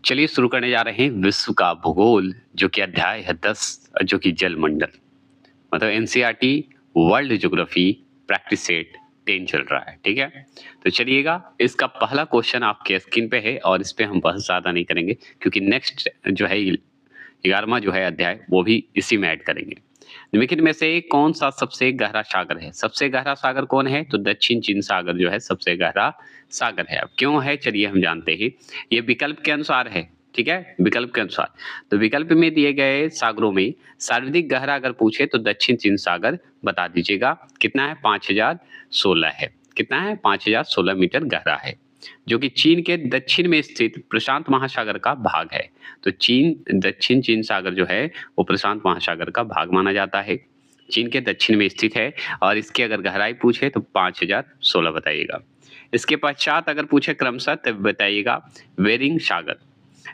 चलिए शुरू करने जा रहे हैं विश्व का भूगोल जो कि अध्याय है 10 जो कि जलमंडल मतलब NCERT world geography practice set 10 चल रहा है। ठीक है, तो चलिएगा इसका पहला क्वेश्चन आपके स्क्रीन पे है और इस पे हम बहुत ज्यादा नहीं करेंगे क्योंकि नेक्स्ट जो है 11वां जो है अध्याय वो भी इसी में ऐड करेंगे। निम्नलिखित में से कौन सा सबसे गहरा सागर है? सबसे गहरा सागर कौन है? तो दक्षिण चीन सागर जो है सबसे गहरा सागर है। अब क्यों है चलिए हम जानते हैं। ये विकल्प के अनुसार है। ठीक है, विकल्प के अनुसार। तो विकल्प में दिए गए सागरों में सर्वाधिक गहरा अगर पूछे तो दक्षिण चीन सागर बता दीजिएगा। कितना है? 5016 है। कितना है? 5016 मीटर गहरा है जो कि चीन के दक्षिण में स्थित प्रशांत महासागर का भाग है। तो दक्षिण चीन सागर जो है वो प्रशांत महासागर का भाग माना जाता है, चीन के दक्षिण में स्थित है और इसकी अगर गहराई पूछे तो 5016 बताइएगा। इसके पश्चात अगर पूछे क्रमशः तब बताइएगा बेरिंग सागर।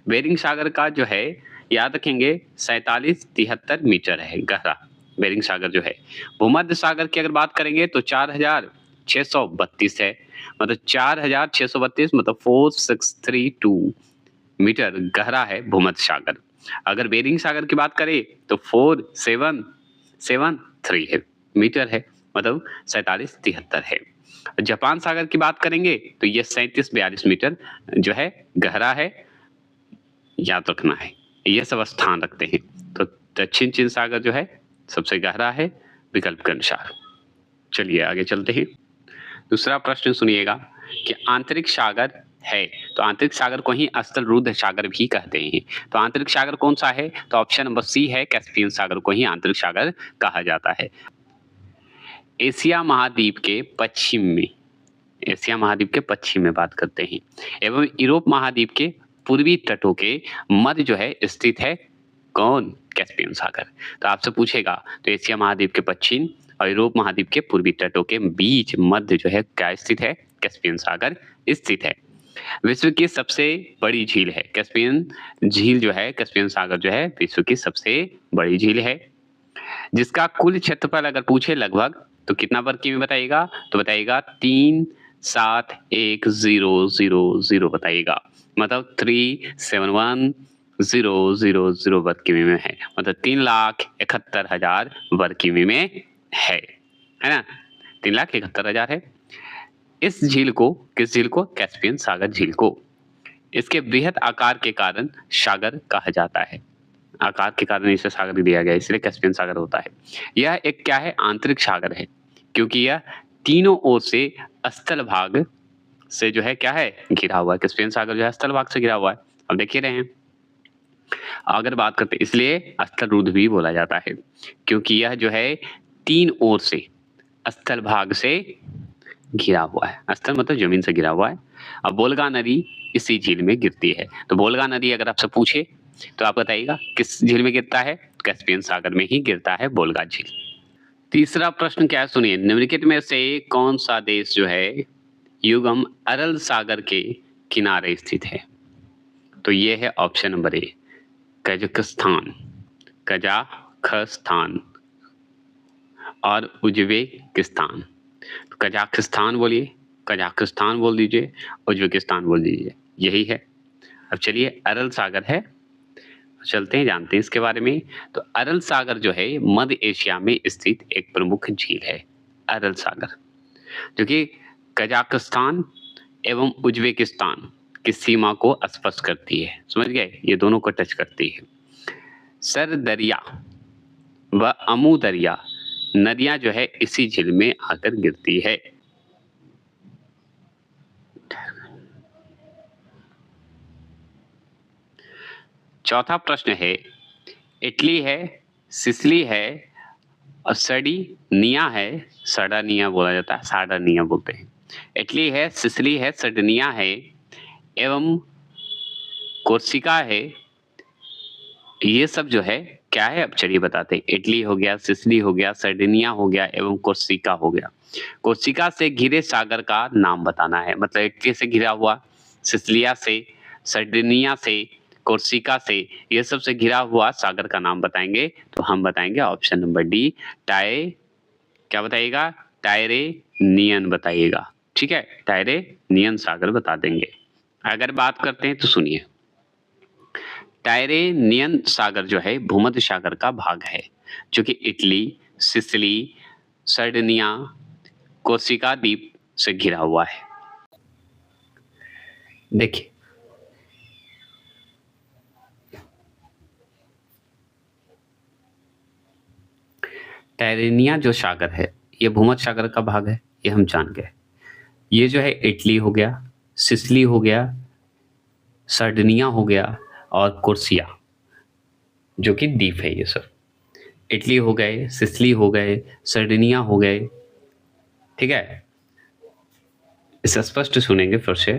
बेरिंग सागर का जो है याद रखेंगे 4773 मीटर है गहरा बेरिंग सागर जो है। भूमध्य सागर की अगर बात करेंगे तो 4632 है, मतलब 4632 मतलब 4632 मीटर गहरा है भूमध्य सागर। अगर बेरिंग सागर की बात करें तो 4773 है मीटर है, मतलब 4773 है। जापान सागर की बात करेंगे तो ये 3742 मीटर जो है गहरा है, याद रखना है। ये सब स्थान रखते हैं। तो दक्षिण चीन सागर जो है सबसे गहरा है विकल्प के अनुसार। चलिए आगे चलते हैं। दूसरा प्रश्न सुनिएगा कि आंतरिक सागर है, तो आंतरिक सागर को ही अस्तल रुद्ध सागर भी कहते हैं। तो आंतरिक सागर कौन सा है? तो ऑप्शन नंबर सी है, कैस्पियन सागर को ही आंतरिक सागर कहा जाता है। एशिया महाद्वीप के पश्चिम में, एशिया महाद्वीप के पश्चिम में बात करते हैं एवं यूरोप महाद्वीप के पूर्वी तटों के मध्य जो है स्थित है कौन? कैस्पियन सागर। तो आपसे पूछेगा तो एशिया महाद्वीप के पश्चिम और यूरोप महाद्वीप के पूर्वी तटों के बीच मध्य जो है क्या स्थित है? कैस्पियन सागर स्थित है। विश्व की सबसे बड़ी झील है कैस्पियन झील जो है, कैस्पियन सागर जो है विश्व की सबसे बड़ी झील है जिसका कुल क्षेत्रफल अगर पूछे लगभग तो कितना वर्ग किमी बताइएगा? तो बताइएगा 371,000 बताइएगा, मतलब 371,000 वर्ग किमी में है, मतलब 3,71,000 वर्ग किमी में है ना? 3,71,000 है। इस झील को, किस झील को? कैस्पियन सागर झील को इसके बृहद आकार के कारण सागर कहा जाता है। आकार के कारण इसे सागर दिया गया इसलिए कैस्पियन सागर होता है। यह एक क्या है? आंतरिक सागर है क्योंकि यह तीनों ओर से स्थल भाग से जो है क्या है? घिरा हुआ है। कैस्पियन सागर जो है स्थल भाग से घिरा हुआ है। अब देखिए रहे हैं अगर बात करते इसलिए स्थल रुद्ध भी बोला जाता है क्योंकि यह जो है तीन ओर से स्थल भाग से घिरा हुआ है। स्थल मतलब जमीन से घिरा हुआ है। अब बोलगा नदी इसी झील में गिरती है। तो बोलगा नदी अगर आपसे पूछे तो आप बताइएगा किस झील में गिरता है? कैस्पियन सागर में ही गिरता है बोलगा झील। तीसरा प्रश्न क्या है सुनिए, निम्नलिखित में से कौन सा देश जो है युगम अरल सागर के किनारे स्थित है? तो ये है option number A, Kazakhstan, Kazakhstan और उज्बेकिस्तान। तो कजाकिस्तान बोलिए, कजाकिस्तान बोल दीजिए, उज्बेकिस्तान बोल दीजिए, यही है। अब चलिए अरल सागर है, चलते हैं जानते हैं इसके बारे में। तो अरल सागर जो है मध्य एशिया में स्थित एक प्रमुख झील है। अरल सागर जो कि कजाकिस्तान एवं उज्बेकिस्तान की सीमा को स्पर्श करती है। समझ गए? ये दोनों को टच करती है। सर दरिया व अमू दरिया नदियां जो है इसी झील में आकर गिरती है। चौथा प्रश्न है, इटली है, सिसिली है और सर्डिनिया है, सर्डानिया बोला जाता है, सार्डानिया बोलते हैं। इटली है, सिसिली है, सर्डिनिया है एवं कोर्सिका है। ये सब जो है क्या है? अब चलिए बताते हैं। इटली हो गया, सिसिली हो गया, सर्डिनिया हो गया एवं कोर्सिका हो गया। कोर्सिका से घिरे सागर का नाम बताना है, मतलब इटली से घिरा हुआ, सिसिलिया से, सर्डिनिया से, कोर्सिका से, ये सब से घिरा हुआ सागर का नाम बताएंगे। तो हम बताएंगे ऑप्शन नंबर डी, क्या बताइएगा? टायरेनियन बताइएगा। ठीक है, टायरेनियन सागर बता देंगे। अगर बात करते हैं तो सुनिए, टायरेनियन सागर जो है भूमध्य सागर का भाग है, जो कि इटली, सिसिली, सर्डिनिया, कोर्सिका द्वीप से घिरा हुआ है। देखिए, टायरेनिया जो सागर है, ये भूमध्य सागर का भाग है, ये हम जान गए। ये जो है इटली हो गया, सिसिली हो गया, सर्डिनिया हो गया और कोर्सिया, जो कि द्वीप है ये सब। इटली हो गए, सिसिली हो गए, सर्डिनिया हो गए, ठीक है। इसे स्पष्ट सुनेंगे फिर से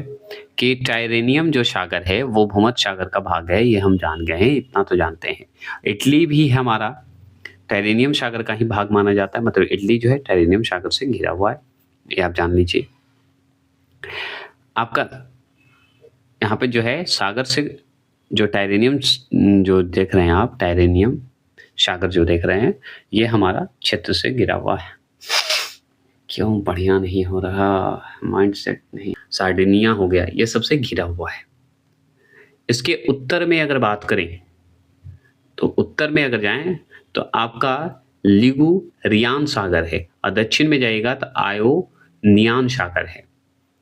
कि टायरेनियम जो सागर है वो भूमध्य सागर का भाग है, ये हम जान गए हैं, इतना तो जानते हैं। इटली भी हमारा टायरेनियम सागर का ही भाग माना जाता है, मतलब इटली जो है टायरेनियम सागर से घिरा हुआ है, ये आप जान लीजिए। आपका यहाँ पे जो है सागर से जो टायरेनियम जो देख रहे हैं आप, टायरेनियम सागर जो देख रहे हैं, ये हमारा क्षेत्र से घिरा हुआ है। क्यों बढ़िया नहीं हो रहा, माइंडसेट नहीं। सार्डिनिया हो गया, ये सबसे घिरा हुआ है। इसके उत्तर में अगर बात करें तो उत्तर में अगर जाएं तो आपका लिगुरियान सागर है, और दक्षिण में जाएगा तो आयोनियान सागर है।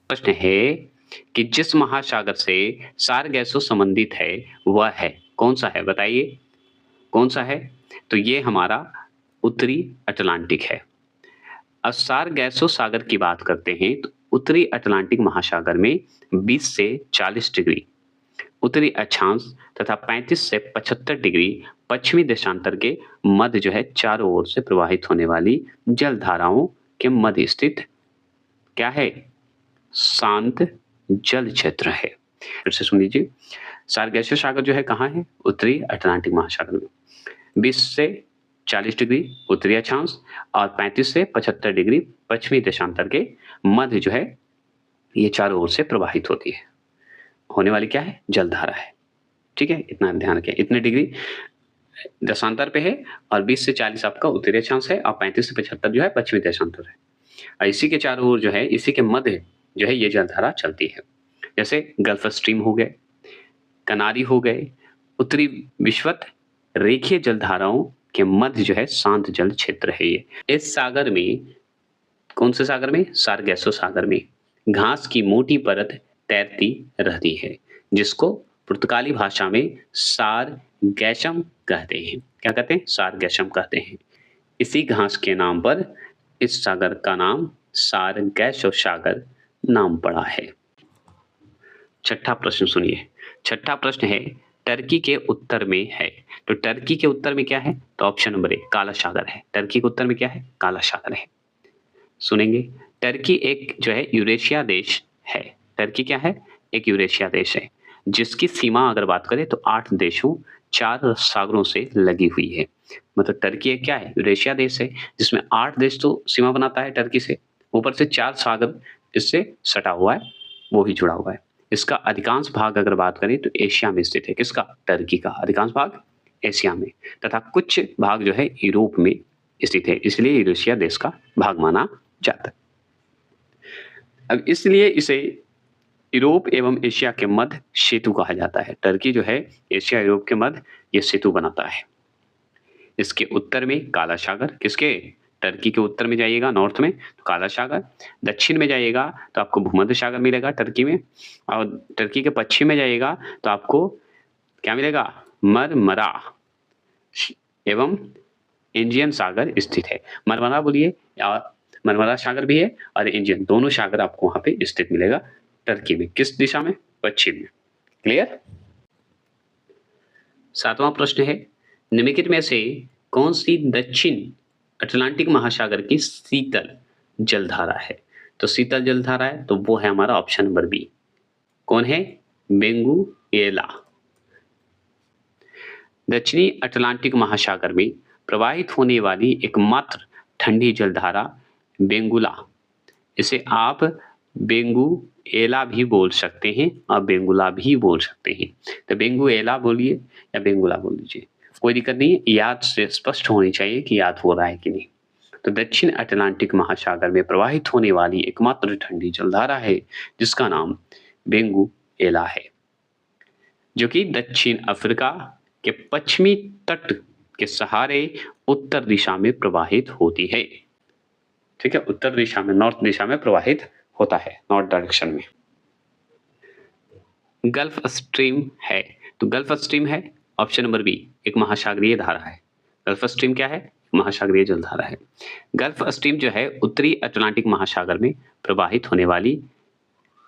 प्रश्न है कि जिस महासागर से सारगैसो संबंधित है वह है, कौन सा है बताइए, कौन सा है? तो ये हमारा उत्तरी अटलांटिक है। अब सारगैसो सागर की बात करते हैं तो उत्तरी अटलांटिक महासागर में 20 से 40 डिग्री उत्तरी अक्षांश तथा 35 से 75 डिग्री पश्चिमी देशांतर के मध्य जो है चारों ओर से प्रवाहित होने वाली जल धाराओं के मध्य स्थित क्या है? शांत जल क्षेत्र है। फिर से सुन लीजिए, सारगैसो सागर जो है कहाँ है? उत्तरी अटलांटिक महासागर में 20 से 40 डिग्री उत्तरी अक्षांश और 35 से 75 डिग्री पश्चिमी देशांतर के मध्य जो है ये चारों ओर से प्रवाहित होती है, होने वाली क्या है? जलधारा है। ठीक है, इतना ध्यान रखें। इतने डिग्री देशांतर पे है और 20 से 40 आपका उत्तरी अक्षांश है और 35 से 75 जो है पश्चिमी देशांतर है, और इसी के चारों ओर जो है, इसी के मध्य जो है ये जलधारा चलती है। जैसे गल्फ स्ट्रीम हो गए, कनारी हो गए, उत्तरी विश्वत रेखीय जलधाराओं के मध्य जो है शांत जल क्षेत्र है ये। इस सागर में, कौन से सागर में? सारगैसो सागर में घास की मोटी परत तैरती रहती है, जिसको पुर्तगाली भाषा में सारगैसम कहते हैं। क्या कहते हैं? सारगैसम कहते हैं। इसी घास के नाम पर इस सागर का नाम सारगैसो सागर नाम पड़ा है। छठा प्रश्न सुनिए। छठा प्रश्न है टर्की के उत्तर में है, तो टर्की के उत्तर में क्या है? तो ऑप्शन नंबर ए काला सागर है। टर्की के उत्तर में क्या है? काला सागर है। सुनेंगे, टर्की एक जो है यूरेशिया देश है। टर्की क्या है? एक यूरेशिया देश है, जिसकी सीमा अगर बात करें तो 8 देशों 4 सागरों से लगी हुई है। मतलब टर्की एक क्या है? यूरेशिया देश है, जिसमें 8 देश तो सीमा बनाता है टर्की से, ऊपर से 4 सागर इससे सटा हुआ है, वो भी जुड़ा हुआ है। इसका अधिकांश भाग अगर बात करें तो एशिया में स्थित है। किसका? टर्की का अधिकांश भाग एशिया में, तथा कुछ भाग जो है यूरोप में स्थित है, इसलिए यूरेशिया देश का भाग माना जाता है। अब इसलिए इसे यूरोप एवं एशिया के मध्य सेतु कहा जाता है। टर्की जो है एशिया यूरोप के मध्य ये सेतु बनाता है। इसके उत्तर में काला सागर, किसके? टर्की के उत्तर में जाइएगा नॉर्थ में तो काला सागर, दक्षिण में जाइएगा तो आपको भूमध्य सागर मिलेगा टर्की में, और टर्की के पश्चिम में जाइएगा तो आपको क्या मिलेगा? मरमरा एवं एजियन सागर स्थित है। मरमरा बोलिए, या मरमरा सागर भी है और एजियन, दोनों सागर आपको वहां पे स्थित मिलेगा टर्की में। किस दिशा में? पश्चिम में। क्लियर? सातवां प्रश्न है निम्नलिखित में से कौन सी दक्षिण अटलांटिक महासागर की शीतल जलधारा है? तो शीतल जलधारा है तो वो है हमारा ऑप्शन नंबर बी। कौन है? बेंगुएला। दक्षिणी अटलांटिक महासागर में प्रवाहित होने वाली एकमात्र ठंडी जलधारा बेंगुला, इसे आप बेंगुएला भी बोल सकते हैं और बेंगुला भी बोल सकते हैं। तो बेंगुएला बोलिए या बेंगुला बोल लीजिए, कोई दिक्कत नहीं है, याद से स्पष्ट होनी चाहिए कि याद हो रहा है कि नहीं। तो दक्षिण अटलांटिक महासागर में प्रवाहित होने वाली एकमात्र ठंडी जलधारा है जिसका नाम बेंगुएला है। जो कि दक्षिण अफ्रीका के पश्चिमी तट के सहारे उत्तर दिशा में प्रवाहित होती है। ठीक है, उत्तर दिशा में, नॉर्थ दिशा में प्रवाहित होता है, नॉर्थ डायरेक्शन में। गल्फ स्ट्रीम है, तो गल्फ स्ट्रीम है ऑप्शन नंबर बी, एक महासागरीय धारा है। गल्फ स्ट्रीम क्या है? महासागरीय जलधारा है। गल्फ स्ट्रीम जो है उत्तरी अटलांटिक महासागर में प्रवाहित होने वाली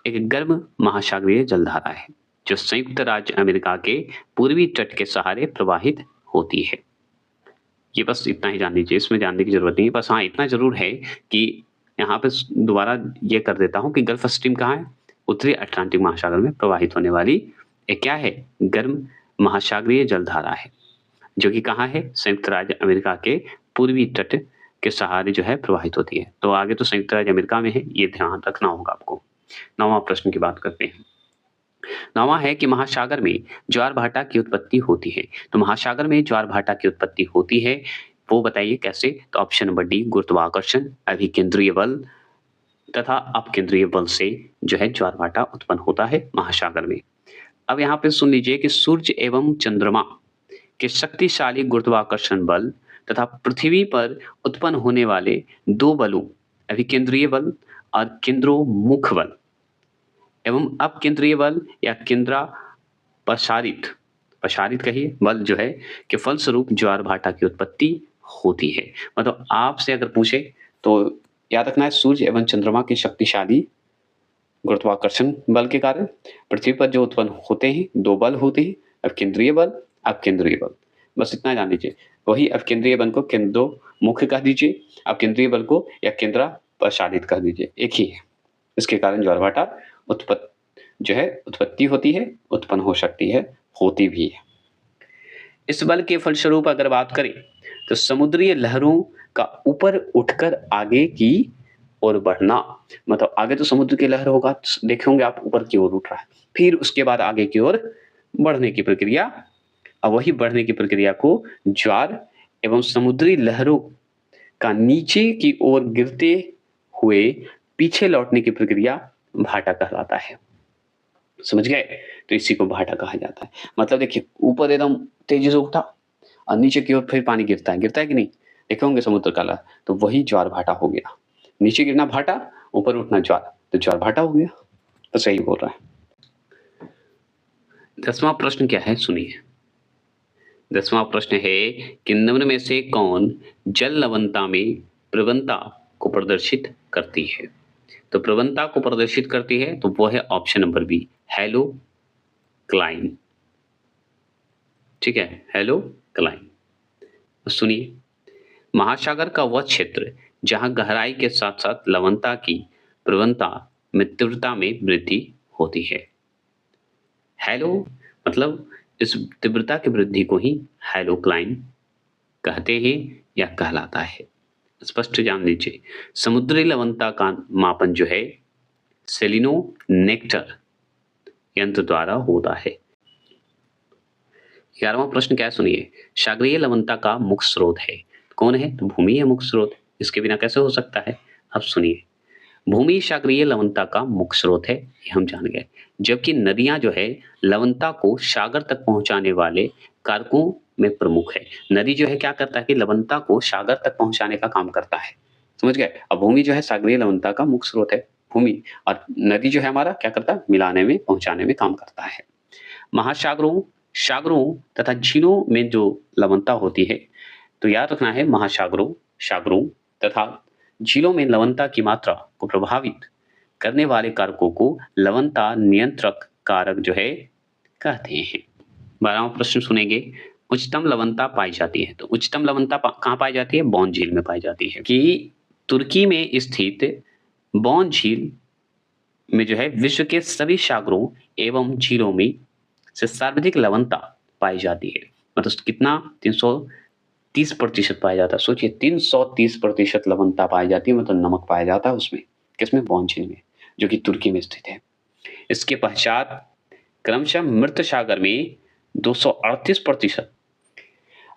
एक गर्म महासागरीय जलधारा है, जो संयुक्त राज्य अमेरिका के पूर्वी तट के सहारे प्रवाहित होती है। ये बस इतना ही जान लीजिए, इसमें जानने की जरूरत नहीं है। बस हाँ, इतना जरूर है कि यहाँ पे दोबारा ये कर देता हूँ कि गल्फ स्ट्रीम कहाँ है? उत्तरी अटलांटिक महासागर में प्रवाहित होने वाली एक क्या है? गर्म महासागरीय जलधारा है, जो कि कहाँ है? संयुक्त राज्य अमेरिका के पूर्वी तट के सहारे जो है प्रवाहित होती है। तो आगे तो संयुक्त राज्य अमेरिका में है, ये ध्यान रखना होगा आपको। 9वां प्रश्न की बात करते हैं। 9वां है कि महासागर में ज्वार भाटा की उत्पत्ति होती है। तो महासागर में ज्वार भाटा की उत्पत्ति होती है, वो बताइए कैसे? तो ऑप्शन नंबर डी, गुरुत्वाकर्षण, अभिकेंद्रीय बल तथा अपकेंद्रीय बल से जो है ज्वार भाटा उत्पन्न होता है महासागर में। अब यहाँ पे सुन लीजिए कि सूर्य एवं चंद्रमा के शक्तिशाली गुरुत्वाकर्षण बल तथा पृथ्वी पर उत्पन्न होने वाले दो बलों, अभिकेंद्रीय बल और केंद्रोन्मुख बल एवं अपकेंद्रीय बल या केंद्रा प्रसारित कहिए बल जो है के फलस्वरूप ज्वार भाटा की उत्पत्ति होती है। मतलब आपसे अगर पूछे तो याद रखना है, सूर्य एवं चंद्रमा के शक्तिशाली गुरुत्वाकर्षण बल के कारण पृथ्वी पर जो उत्पन्न होते हैं दो बल होते हैं, अपकेंद्रीय बल, अपकेंद्रीय बल। बस इतना जान लीजिए। वही अपकेंद्रीय बल को केंद्रोन्मुख कह दीजिए, अपकेंद्रीय बल को या केंद्रा प्रसारित कह दीजिए, एक ही है। इसके कारण ज्वार भाटा उत्पत्ति होती है, उत्पन्न हो सकती है, होती भी है। इस बल के फलस्वरूप अगर बात करें तो समुद्री लहरों का ऊपर उठकर आगे की ओर बढ़ना, मतलब आगे तो समुद्र की लहर होगा, देखे होंगे आप ऊपर की ओर उठ रहा है, फिर उसके बाद आगे की ओर बढ़ने की प्रक्रिया, और वही बढ़ने की प्रक्रिया को ज्वार एवं समुद्री लहरों का नीचे की ओर गिरते हुए पीछे लौटने की प्रक्रिया भाटा कहलाता है। समझ गए? तो इसी को भाटा कहा जाता है। मतलब देखिए, ऊपर एकदम तेजी से उठा और नीचे की ओर फिर पानी गिरता है कि नहीं? देखे होंगे समुद्र का लहर, तो वही ज्वार भाटा हो गया। नीचे गिरना भाटा, ऊपर उठना ज्वार, तो ज्वार भाटा हो गया। तो सही बोल रहा है। 10वां प्रश्न क्या है, सुनिए। 10वां प्रश्न है कि निम्न में से कौन जल लवणता में प्रवणता को प्रदर्शित करती है? तो प्रवणता को प्रदर्शित करती है तो वो है ऑप्शन नंबर बी, हैलोक्लाइन। ठीक है, हैलोक्लाइन। सुनिए, महासागर का वह क्षेत्र जहां गहराई के साथ साथ लवणता की प्रवणता में तीव्रता में वृद्धि होती है। हैलो मतलब इस तीव्रता की वृद्धि को ही हैलोक्लाइन कहते हैं या कहलाता है। स्पष्ट जान लीजिए, समुद्री लवणता का मापन जो है सेलिनोनेक्टर यंत्र द्वारा होता है। 11वां प्रश्न क्या है, सुनिए। सागरीय लवणता का मुख्य स्रोत है, कौन है? तो भूमि है मुख्य स्रोत, इसके बिना कैसे हो सकता है? अब सुनिए, भूमि सागरीय लवणता का मुख्य स्रोत है, ये हम जान गए। जबकि नदियां जो है लवणता को सागर तक पहुंचाने वाले कारकों में प्रमुख है। नदी जो है क्या करता है कि लवणता को सागर तक पहुंचाने का काम करता है। समझ गए? अब भूमि जो है सागरीय लवणता का मुख्य स्रोत है भूमि, और नदी जो है हमारा क्या करता है? मिलाने में, पहुंचाने में काम करता है। महासागरों, सागरों तथा झीलों में जो लवणता होती है, तो याद रखना है, महासागरों, सागरों तथा झीलों में लवणता की मात्रा को प्रभावित करने वाले कारकों को लवणता नियंत्रक कारक जो है कहते हैं। 12वां प्रश्न सुनेंगे। उच्चतम लवणता पाई जाती है, तो उच्चतम लवणता कहाँ पाई जाती है? बॉन झील में पाई जाती है। कि तुर्की में स्थित बॉन झील में जो है विश्व के सभी सागरों एवं झीलों में से सर्वाधिक लवणता पाई जाती है। मतलब कितना? 330% पाया जाता है। सोचिए, 330% लवणता पाई जाती है, मतलब नमक पाया जाता है उसमें। किसमें? बॉन झील में, जो कि तुर्की में स्थित है। इसके पश्चात क्रमशः मृत सागर में 238%,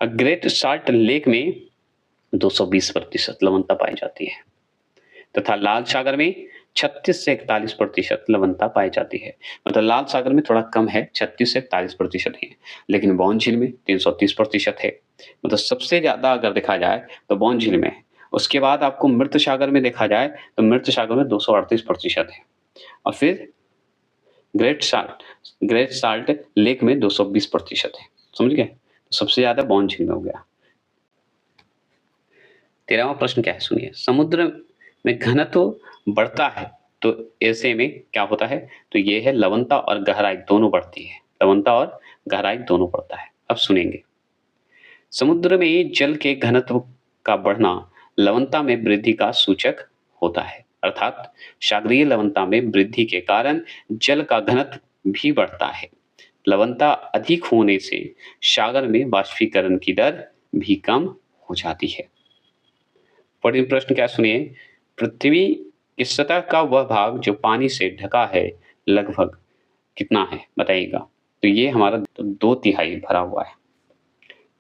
ग्रेट साल्ट लेक में 220% लवणता पाई जाती है, तथा लाल सागर में 36 से 41% लवणता पाई जाती है। मतलब लाल सागर में थोड़ा कम है, 36 से 41% है, लेकिन बौन झील में 330% है। मतलब सबसे ज़्यादा अगर देखा जाए तो बौन झील में है। उसके बाद आपको मृत सागर में देखा जाए तो मृत सागर में 238% है और फिर ग्रेट साल्ट लेक में 220% है। समझ गए? तो सबसे ज़्यादा बौन झील में हो गया। 13वां प्रश्न क्या है सुनिए। समुद्र में घनत्व बढ़ता है तो ऐसे में क्या होता है? तो ये है लवणता और गहराई दोनों बढ़ती है। लवणता और गहराई दोनों बढ़ता है। अब सुनेंगे। समुद्र में जल के घनत्व का बढ़ना लवणता में वृद्धि का सूचक होता है। अर्थात सागरीय लवणता में वृद्धि के कारण जल का घनत्व भी बढ़ता है। लवणता अधिक होने से सागर में वाष्पीकरण की दर भी कम हो जाती है। पढ़िए प्रश्न क्या सुनिए। पृथ्वी की सतह का वह भाग जो पानी से ढका है लगभग कितना है बताइएगा। तो ये हमारा 2/3 भरा हुआ है।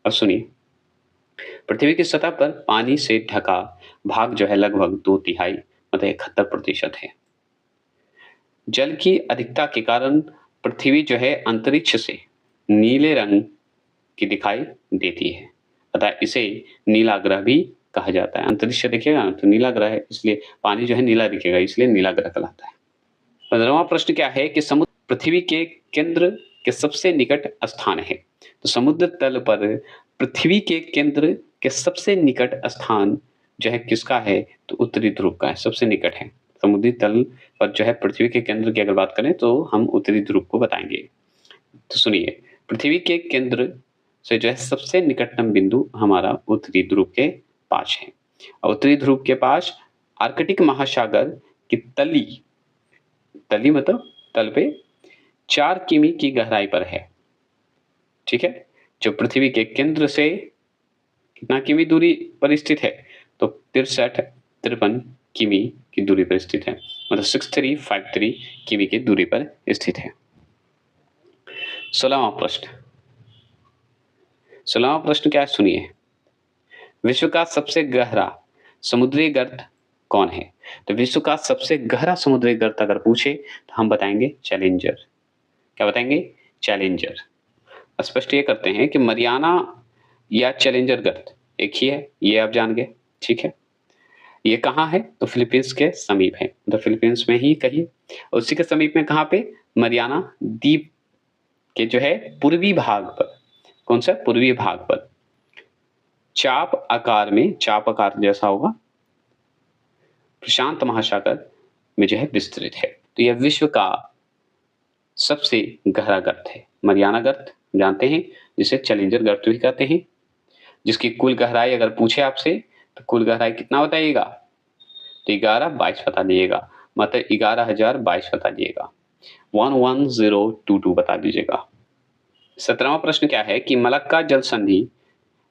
अब सुनिए। पृथ्वी की सतह पर पानी से ढका भाग जो है लगभग 2/3 मतलब 71% है। जल की अधिकता के कारण पृथ्वी जो है अंतरिक्ष से नीले रंग की दिखाई देती है, अतः इसे नीला ग्रह भी कहा जाता है। अंतरिक्ष से देखिएगा ना तो नीला ग्रह है, इसलिए पानी जो है नीला दिखेगा, इसलिए नीला ग्रह कहलाता है। 15वां प्रश्न क्या है कि समुद्र पृथ्वी के केंद्र के सबसे निकट स्थान है। तो समुद्र तल पर पृथ्वी के केंद्र के सबसे निकट स्थान जो है किसका है? तो उत्तरी ध्रुव का है, सबसे निकट है। समुद्री तल पर जो है पृथ्वी के केंद्र की अगर बात करें तो हम उत्तरी ध्रुव को बताएंगे। तो सुनिए, पृथ्वी के केंद्र से जो है सबसे निकटतम बिंदु हमारा उत्तरी ध्रुव के पास है और उत्तरी ध्रुव के पास आर्कटिक महासागर की तली मतलब तल पे 4 किमी की गहराई पर है। ठीक है, जो पृथ्वी के केंद्र से कितना किमी दूरी पर स्थित है? तो 63 किमी की दूरी पर स्थित है, मतलब 6353 किमी की दूरी पर स्थित है। 16वां प्रश्न क्या है सुनिए। विश्व का सबसे गहरा समुद्री गर्त कौन है? तो विश्व का सबसे गहरा समुद्री गर्त अगर पूछे तो हम बताएंगे चैलेंजर। क्या बताएंगे? चैलेंजर। स्पष्ट ये करते हैं कि मरियाना या चैलेंजर गर्त एक ही है, ये आप जान गए। ठीक है, ये कहाँ है? तो फिलीपींस के समीप है, तो फिलीपींस में ही कहिए। उसी के समीप में कहाँ पे? मरियाना द्वीप के जो है पूर्वी भाग पर। कौन सा? पूर्वी भाग पर चाप आकार जैसा होगा, प्रशांत महासागर में जो है विस्तृत है। तो यह विश्व का सबसे गहरा गर्त है। मरियाना गर्त जानते हैं, जिसे चैलेंजर गर्त भी कहते हैं, जिसकी कुल गहराई अगर पूछे आपसे तो कुल गहराई कितना बताइएगा? तो 1122 बता दीजिएगा, मतलब 11,022 बता दीजिएगा, 11022 बता दीजिएगा। 17वां प्रश्न क्या है कि मलक्का जल संधि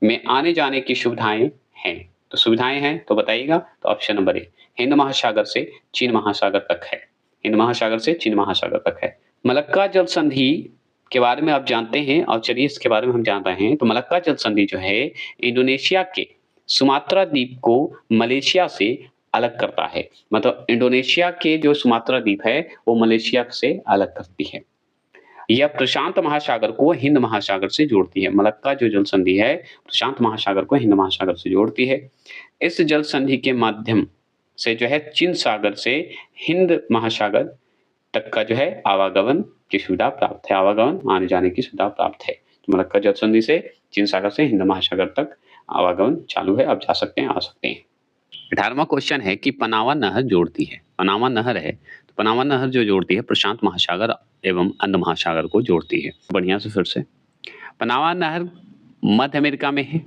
में आने जाने की सुविधाएं हैं। तो सुविधाएं हैं तो बताइएगा। तो ऑप्शन नंबर ए, हिंद महासागर से चीन महासागर तक है। हिंद महासागर से चीन महासागर तक है। मलक्का जल संधि के बारे में आप जानते हैं और चलिए इसके बारे में हम जान रहे हैं। तो मलक्का जल संधि जो है इंडोनेशिया के सुमात्रा द्वीप को मलेशिया से अलग करता है। मतलब इंडोनेशिया के जो सुमात्रा द्वीप है वो मलेशिया से अलग करती है। यह प्रशांत महासागर को हिंद महासागर से जोड़ती है। मलक्का जो जल संधि है प्रशांत महासागर को हिंद महासागर से जोड़ती है। इस जल संधि के माध्यम से जो है चीन सागर से हिंद महासागर तक का जो है आवागमन की सुविधा प्राप्त है। आवागमन आने जाने की सुविधा प्राप्त है। तो मलक्का जल संधि से चीन सागर से हिंद महासागर तक आवागमन चालू है, आप जा सकते हैं, आ सकते हैं। 18वां क्वेश्चन है कि पनामा नहर जोड़ती है। पनामा नहर है, तो पनामा नहर जो जोड़ती है प्रशांत महासागर एवं अंध महासागर को जोड़ती है। बढ़िया से फिर से, पनामा नहर मध्य अमेरिका में है।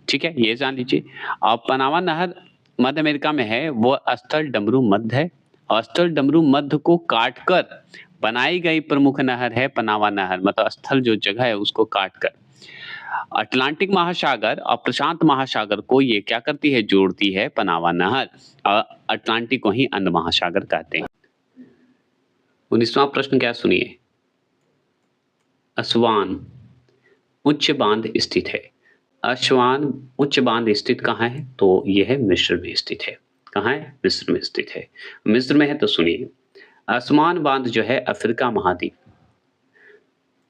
ठीक है, ये जान लीजिए। और पनामा नहर मध्य अमेरिका में है, वो स्थल डमरू मध्य है और स्थल डमरू मध्य को काटकर बनाई गई प्रमुख नहर है पनामा नहर। मतलब स्थल जो जगह है उसको काटकर अटलांटिक महासागर और प्रशांत महासागर को ये क्या करती है? जोड़ती है पनामा नहर, और अटलांटिक को ही अंध महासागर कहते हैं। 19वां प्रश्न क्या सुनिए। असवान उच्च बांध स्थित है। असवान उच्च बांध स्थित कहाँ है? तो यह है मिस्र में स्थित है। कहाँ है? मिस्र में स्थित है। मिस्र में है तो सुनिए, आसमान बांध जो है अफ्रीका महाद्वीप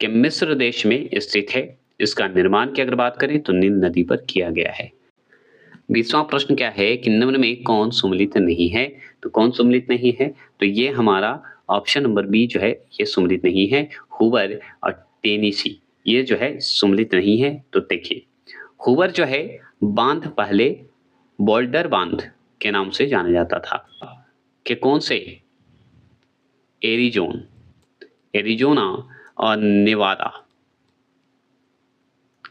के मिस्र देश में स्थित है। इसका निर्माण की अगर बात करें तो नील नदी पर किया गया है। 20वां प्रश्न क्या है कि निम्न में कौन सुमेलित नहीं है? तो कौन सुमेलित नहीं है? तो ये हमारा ऑप्शन नंबर बी जो है ये सुमेलित नहीं है। हुबर और टेनेसी ये जो है सुमेलित नहीं है। तो देखिए, हुबर जो है बांध पहले बोल्डर बांध के नाम से जाना जाता था कि कौन से? एरिजोना और नेवादा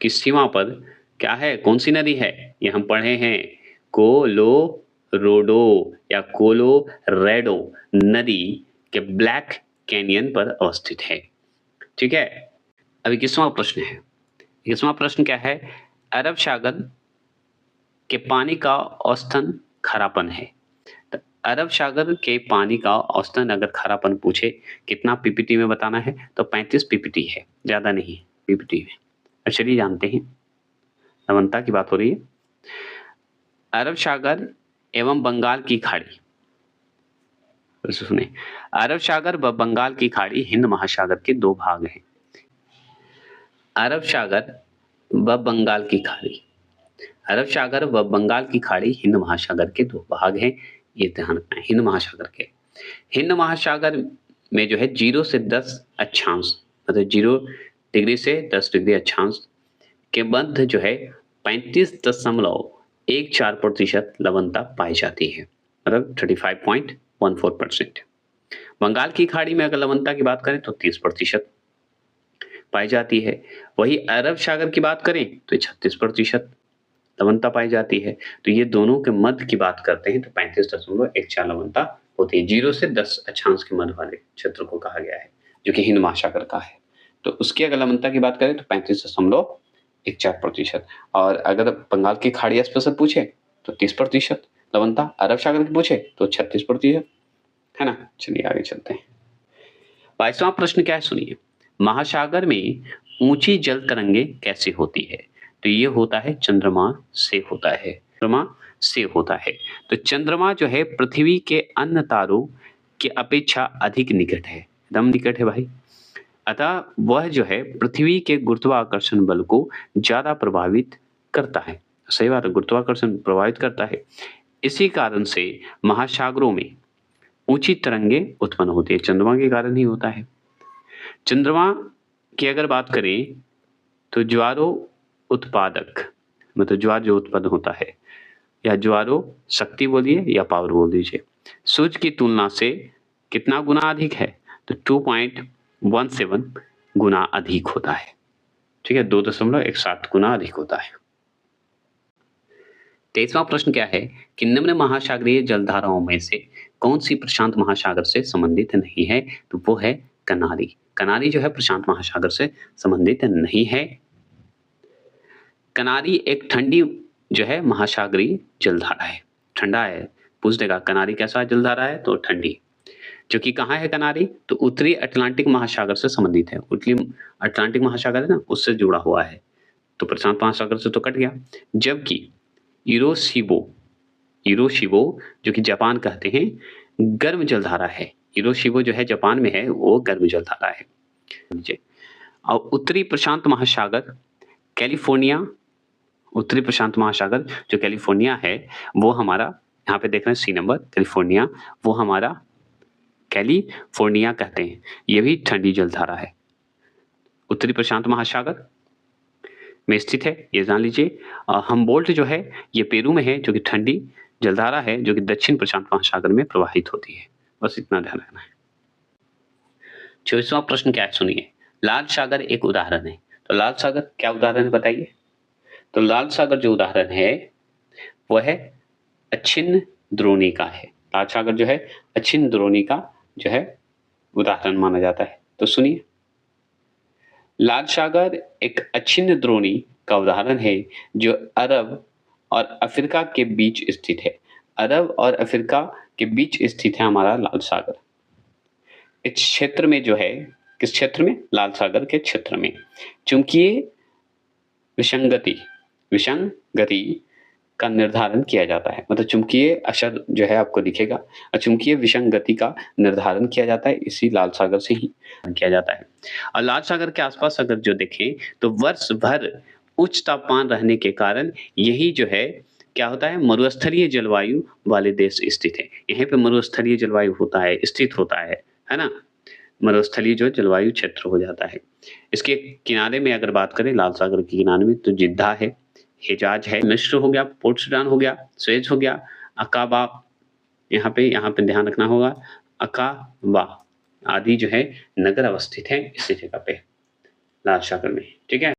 की सीमा पर क्या है? कौन सी नदी है? ये हम पढ़े हैं, कोलोराडो या कोलोराडो नदी के ब्लैक कैनियन पर अवस्थित है। ठीक है, अभी 21वां प्रश्न है। 21वां प्रश्न क्या है? अरब सागर के पानी का औसतन खारापन है। तो अरब सागर के पानी का औसतन अगर खारापन पूछे कितना पीपीटी में बताना है तो 35 पीपीटी है, ज्यादा नहीं पीपीटी में। अब चलिए जानते हैं, लवणता की बात हो रही है। अरब सागर एवं बंगाल की खाड़ी, सुने, अरब सागर व बंगाल की खाड़ी हिंद महासागर के दो भाग हैं। अरब सागर व बंगाल की खाड़ी, अरब सागर व बंगाल की खाड़ी हिंद महासागर के दो भाग हैं। ये ध्यान रखना है, हिंद महासागर के। हिंद महासागर में जो है 0 से 10 अक्षांश, मतलब 0 डिग्री से 10 डिग्री अक्षांश के मध्य जो है 35.14% लवणता पाई जाती है, मतलब 35.14%। बंगाल की खाड़ी में अगर लवणता की बात करें तो 30% पाई जाती है। वही अरब सागर की बात करें तो 36% लवणता पाई जाती है। तो ये दोनों के मध्य की बात करते हैं तो 35.14 लवणता होती है। 0 से 10 अक्षांश के मध्य वाले क्षेत्र को कहा गया है, जो कि हिंद महासागर का है। तो उसकी अगर लवणता की बात करें तो 35.14%। और अगर बंगाल की खाड़ी स्पेशल पूछे तो 30% लवणता, अरब सागर की पूछे तो 36%, है ना। चलिए आगे चलते हैं। 22वां प्रश्न क्या है सुनिए, महासागर में ऊंची जल तरंगे कैसे होती है? तो ये होता है चंद्रमा से होता है, चंद्रमा से होता है। तो चंद्रमा जो है पृथ्वी के अन्य तारों की अपेक्षा अधिक निकट है, एकदम निकट है भाई। अतः वह जो है पृथ्वी के गुरुत्वाकर्षण बल को ज्यादा प्रभावित करता है। सही बात है, गुरुत्वाकर्षण प्रभावित करता है। इसी कारण से महासागरों में ऊंची तरंगे उत्पन्न होती है, चंद्रमा के कारण ही होता है। चंद्रमा की अगर बात करें तो ज्वारो उत्पादक, मतलब ज्वार जो उत्पन्न होता है, या ज्वारो शक्ति बोलिए या पावर बोल दीजिए, सूर्य की तुलना से कितना गुना अधिक है? तो 2.17 गुना अधिक होता है। ठीक है, 2.17 गुना अधिक होता है। 23वां प्रश्न क्या है कि निम्न महासागरीय जलधाराओं में से कौन सी प्रशांत महासागर से संबंधित नहीं है? तो वो है कनारी। कनारी जो है प्रशांत महासागर से संबंधित नहीं है। कनारी एक ठंडी जो है महासागरीय जलधारा है, ठंडा है। पूछ देगा कनारी कैसा जलधारा है? तो ठंडी। जो कि कहाँ है कनारी? तो उत्तरी अटलांटिक महासागर से संबंधित है। उत्तरी अटलांटिक महासागर है ना, उससे जुड़ा हुआ है। तो प्रशांत महासागर से तो कट गया। जबकि यूरोशिबो जो कि जापान कहते हैं, गर्म जलधारा है। यूरोशिबो जो है जापान में है, वो गर्म जलधारा है। और उत्तरी प्रशांत महासागर कैलिफोर्निया, उत्तरी प्रशांत महासागर जो कैलिफोर्निया है वो हमारा, यहाँ पे देख रहे हैं सी नंबर, कैलिफोर्निया, वो हमारा कैलिफोर्निया कहते हैं। ये भी ठंडी जलधारा है, उत्तरी प्रशांत महासागर में स्थित है, ये जान लीजिए। हम्बोल्ट जो है ये पेरू में है, जो कि ठंडी जलधारा है, जो कि दक्षिण प्रशांत महासागर में प्रवाहित होती है। बस इतना ध्यान रखना है। 24वां प्रश्न क्या है सुनिए, लाल सागर एक उदाहरण है। तो लाल सागर क्या उदाहरण है बताइए? तो लाल सागर जो उदाहरण है वह है अक्षिण द्रोणी का है। लाल सागर जो है अक्षिण द्रोणी का जो है उदाहरण माना जाता है। तो सुनिए, लाल सागर एक अक्षिण द्रोणी का उदाहरण है जो अरब और अफ्रीका के बीच स्थित है। अरब और अफ्रीका के बीच स्थित है हमारा लाल सागर। इस क्षेत्र में जो है, किस क्षेत्र में? लाल सागर के क्षेत्र में चुंबकीय विसंगति का निर्धारण किया जाता है। मतलब चुंबकीय असर जो है आपको दिखेगा और चुंबकीय विसंगति का निर्धारण किया जाता है, इसी लाल सागर से ही किया जाता है। और लाल सागर के आस-पास अगर जो देखें, तो वर्ष भर उच्च तापमान रहने के कारण यही जो है क्या होता है, मरुस्थलीय जलवायु वाले देश स्थित हैं। यहीं पे मरुस्थलीय जलवायु होता है, स्थित होता है ना? मरुस्थलीय जो जलवायु क्षेत्र हो जाता है। इसके किनारे में अगर बात करें लाल सागर के किनारे में तो जिद्दा है, हिजाज है, मिस्र हो गया, पोर्ट सुडान हो गया, सुएज हो गया, अकाबा यहाँ पे ध्यान रखना होगा, अकाबा आदि जो है नगर अवस्थित हैं इसी जगह पे, लाल सागर में, ठीक है?